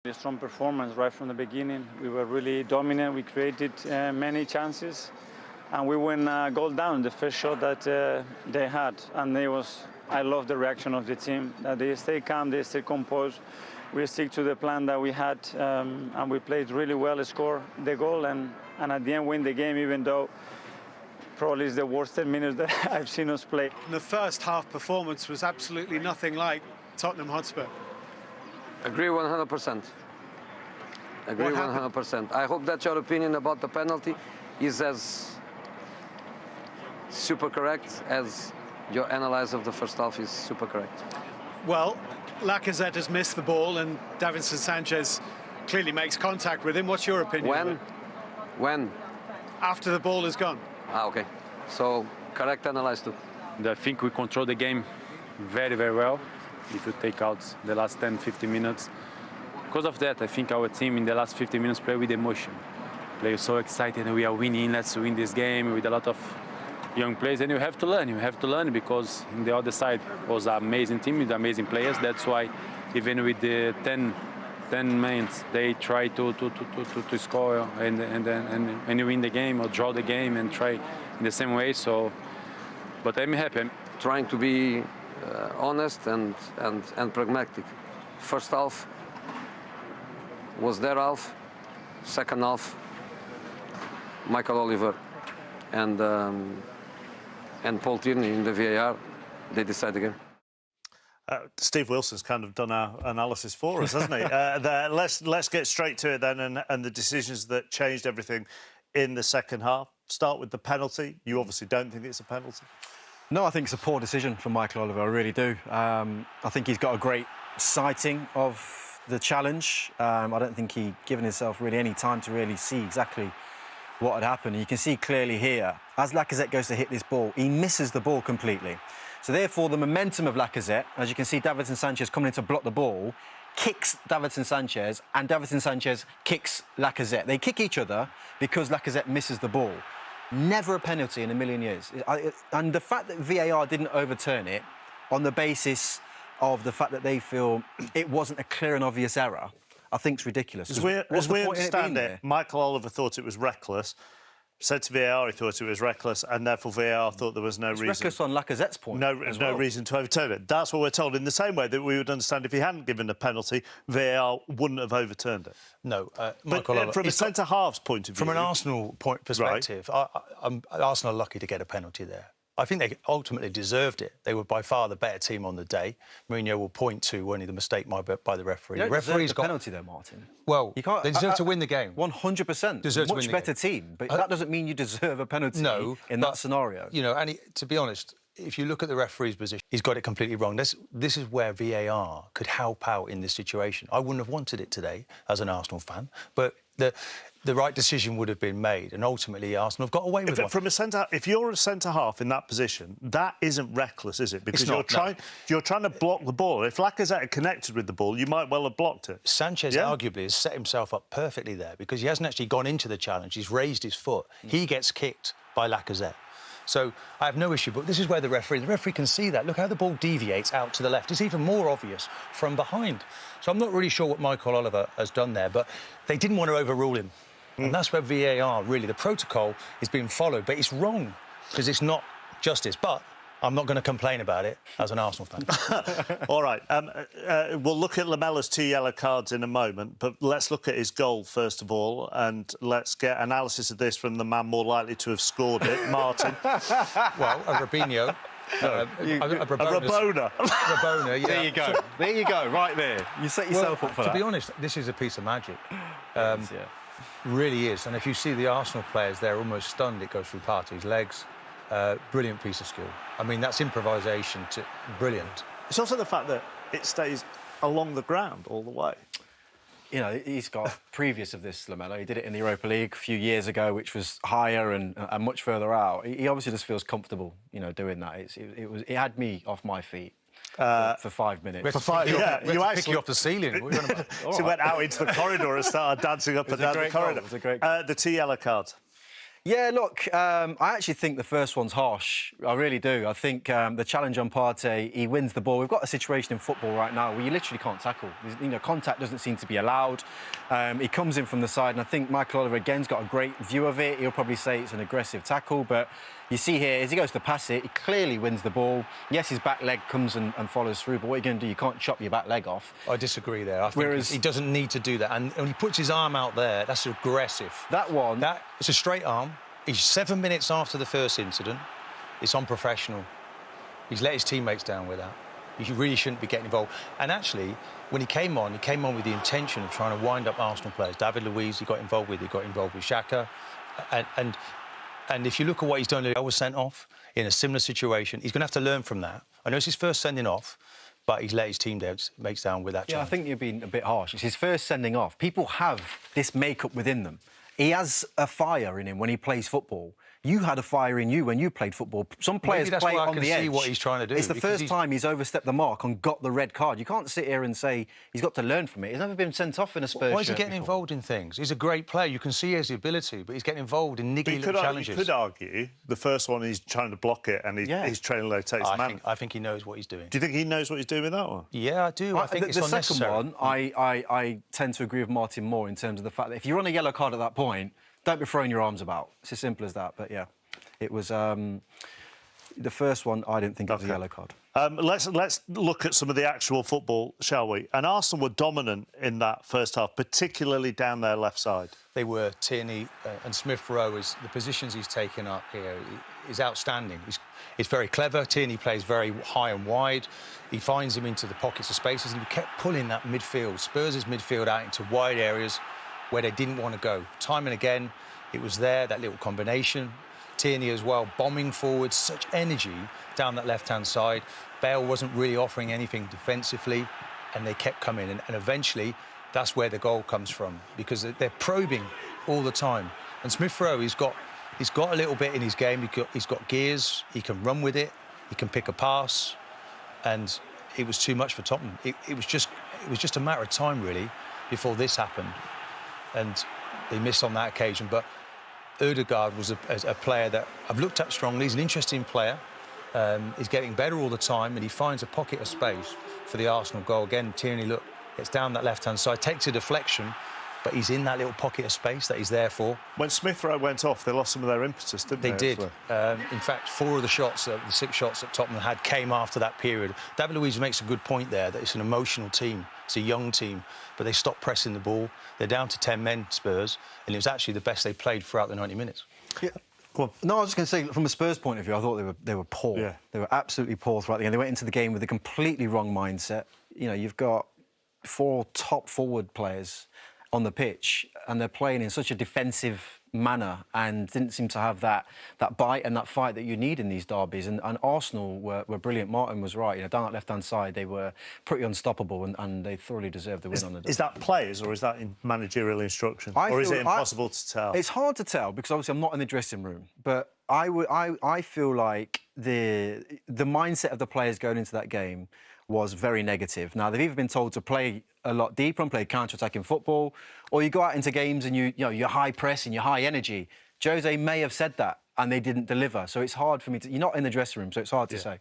A strong performance right from the beginning. We were really dominant. We created many chances, and we went goal down the first shot that they had. And I love the reaction of the team. That they stay calm, they stay composed. We stick to the plan that we had, and we played really well. Score the goal, and at the end win the game, even though probably it's the worst 10 minutes that I've seen us play. The first half performance was absolutely nothing like Tottenham Hotspur. Agree 100%. Agree 100%. I hope that your opinion about the penalty is as super correct as your analysis of the first half is super correct. Well, Lacazette has missed the ball and Davinson Sanchez clearly makes contact with him. What's your opinion? When? After the ball is gone. Ah, okay. So, correct analysis too. I think we control the game very, very well. If you take out the last 10-15 minutes. Because of that, I think our team in the last 15 minutes play with emotion. Play so excited and we are winning, let's win this game with a lot of young players. And you have to learn, because on the other side was an amazing team with amazing players. That's why even with the 10 minutes, they try to score and you win the game or draw the game and try in the same way. So, but I'm happy. I'm trying to be honest and pragmatic. First half was their half. Second half, Michael Oliver and Paul Tierney in the VAR, they decide the game. Steve Wilson's kind of done our analysis for us, hasn't he? Let's get straight to it then, and the decisions that changed everything in the second half. Start with the penalty. You obviously don't think it's a penalty. No, I think it's a poor decision from Mikel Oliver, I really do. I think he's got a great sighting of the challenge. I don't think he'd given himself really any time to really see exactly what had happened. You can see clearly here, as Lacazette goes to hit this ball, he misses the ball completely. So therefore, the momentum of Lacazette, as you can see Davinson Sanchez coming in to block the ball, kicks Davinson Sanchez, and Davinson Sanchez kicks Lacazette. They kick each other because Lacazette misses the ball. Never a penalty in a million years. And the fact that VAR didn't overturn it on the basis of the fact that they feel it wasn't a clear and obvious error, I think is ridiculous. As we understand it, Mikel Oliver thought it was reckless, said to VAR he thought it was reckless, and therefore VAR thought there was no reason. Reckless on Lacazette's point. No reason to overturn it. That's what we're told. In the same way that we would understand if he hadn't given a penalty, VAR wouldn't have overturned it. No, Mikel Oliver, from a centre-half's point of view... From an Arsenal perspective, right. Arsenal are lucky to get a penalty there. I think they ultimately deserved it. They were by far the better team on the day. Mourinho will point to only the mistake by the referee. The referee's got penalty though, Martin. Well, they deserve to win the game. 100%. Much better team, but that doesn't mean you deserve a penalty in that scenario. You know, and to be honest, if you look at the referee's position, he's got it completely wrong. This is where VAR could help out in this situation. I wouldn't have wanted it today as an Arsenal fan, but the right decision would have been made, and ultimately Arsenal have got away with it. If you're a centre-half in that position, that isn't reckless, is it? Because you're trying to block the ball. If Lacazette had connected with the ball, you might well have blocked it. Sanchez arguably has set himself up perfectly there because he hasn't actually gone into the challenge. He's raised his foot. He gets kicked by Lacazette. So I have no issue, but this is where the referee can see that. Look how the ball deviates out to the left. It's even more obvious from behind. So I'm not really sure what Mikel Oliver has done there, but they didn't want to overrule him. And that's where VAR, really, the protocol is being followed, but it's wrong because it's not justice. But I'm not going to complain about it as an Arsenal fan. All right. We'll look at Lamela's 2 yellow cards in a moment, but let's look at his goal first of all, and let's get analysis of this from the man more likely to have scored it, Martin. Well, a Robinho. A Rabona. Rabona, yeah. There you go. There you go, right there. You set yourself up for that. To be honest, this is a piece of magic. Really is. And if you see the Arsenal players, they're almost stunned it goes through part of his legs. Brilliant piece of skill. I mean, that's improvisation. Brilliant. It's also the fact that it stays along the ground all the way. You know, he's got previous of this, Lamela. He did it in the Europa League a few years ago, which was higher and much further out. He obviously just feels comfortable, you know, doing that. It had me off my feet. For 5 minutes. For 5, yeah. You actually pick you off the ceiling. What are you on about? She went out into the corridor and started dancing up and down the corridor. It was a great goal. The 2 yellow cards. Yeah, look, I actually think the first one's harsh. I really do. I think the challenge on Partey, he wins the ball. We've got a situation in football right now where you literally can't tackle. Contact doesn't seem to be allowed. He comes in from the side, and I think Mikel Arteta again's got a great view of it. He'll probably say it's an aggressive tackle, but you see here, as he goes to pass it, he clearly wins the ball. Yes, his back leg comes and follows through, but what are you going to do? You can't chop your back leg off. I disagree there. I think he doesn't need to do that. And when he puts his arm out there, that's aggressive. That one... It's a straight arm. He's 7 minutes after the first incident. It's unprofessional. He's let his teammates down with that. He really shouldn't be getting involved. And actually, when he came on with the intention of trying to wind up Arsenal players. David Luiz, he got involved with Xhaka. And if you look at what he's done, he was sent off in a similar situation. He's going to have to learn from that. I know it's his first sending off, but he's let his teammates down with that challenge. Yeah, I think you're being a bit harsh. It's his first sending off. People have this makeup within them. He has a fire in him when he plays football. You had a fire in you when you played football. Some players play on the edge. I can see what he's trying to do. It's the first time he's overstepped the mark and got the red card. You can't sit here and say he's got to learn from it. He's never been sent off in a Spurs Why is he getting before. involved in things? He's a great player. You can see he has the ability, but he's getting involved in niggly little challenges. You could argue the first one he's trying to block it and he's trailing low takes the man. I think he knows what he's doing. Do you think he knows what he's doing with that one? Yeah, I do. I think it's unnecessary. The second one, I tend to agree with Martin more in terms of the fact that if you're on a yellow card at that point, don't be throwing your arms about. It's as simple as that. But yeah, it was the first one. I didn't think it was a yellow card. Let's look at some of the actual football, shall we? And Arsenal were dominant in that first half, particularly down their left side. They were. Tierney and Smith-Rowe, the positions he's taken up here is outstanding. He's very clever. Tierney plays very high and wide. He finds him into the pockets of spaces, and he kept pulling that midfield, Spurs' midfield, out into wide areas where they didn't want to go. Time and again, it was there, that little combination. Tierney as well, bombing forward, such energy down that left-hand side. Bale wasn't really offering anything defensively, and they kept coming. And eventually, that's where the goal comes from, because they're probing all the time. And Smith-Rowe, he's got a little bit in his game. He's got gears, he can run with it, he can pick a pass, and it was too much for Tottenham. It was just a matter of time, really, before this happened. And they missed on that occasion. But Odegaard was a player that I've looked at strongly. He's an interesting player. He's getting better all the time, and he finds a pocket of space for the Arsenal goal. Again, Tierney, gets down that left-hand side, takes a deflection, but he's in that little pocket of space that he's there for. When Smith-Rowe went off, they lost some of their impetus, didn't they? They did. In fact, 4 of the 6 shots that Tottenham had came after that period. David Luiz makes a good point there, that it's an emotional team. It's a young team, but they stopped pressing the ball. They're down to 10 men, Spurs, and it was actually the best they played throughout the 90 minutes. Yeah. Go on. No, I was just going to say, from a Spurs point of view, I thought they were poor. Yeah. They were absolutely poor throughout the game. They went into the game with a completely wrong mindset. You know, you've got 4 top forward players on the pitch, and they're playing in such a defensive manner and didn't seem to have that bite and that fight that you need in these derbies. And Arsenal were brilliant. Martin was right. You know, down that left-hand side, they were pretty unstoppable, and they thoroughly deserved the win on the day. Is that players, or is that in managerial instruction? Or is it impossible to tell? It's hard to tell, because obviously I'm not in the dressing room. But I feel like the mindset of the players going into that game was very negative. Now, they've either been told to play a lot deeper and play counter-attacking football, or you go out into games and you're high press and you're high energy. Jose may have said that, and they didn't deliver. So it's hard for me to... You're not in the dressing room, so it's hard to say.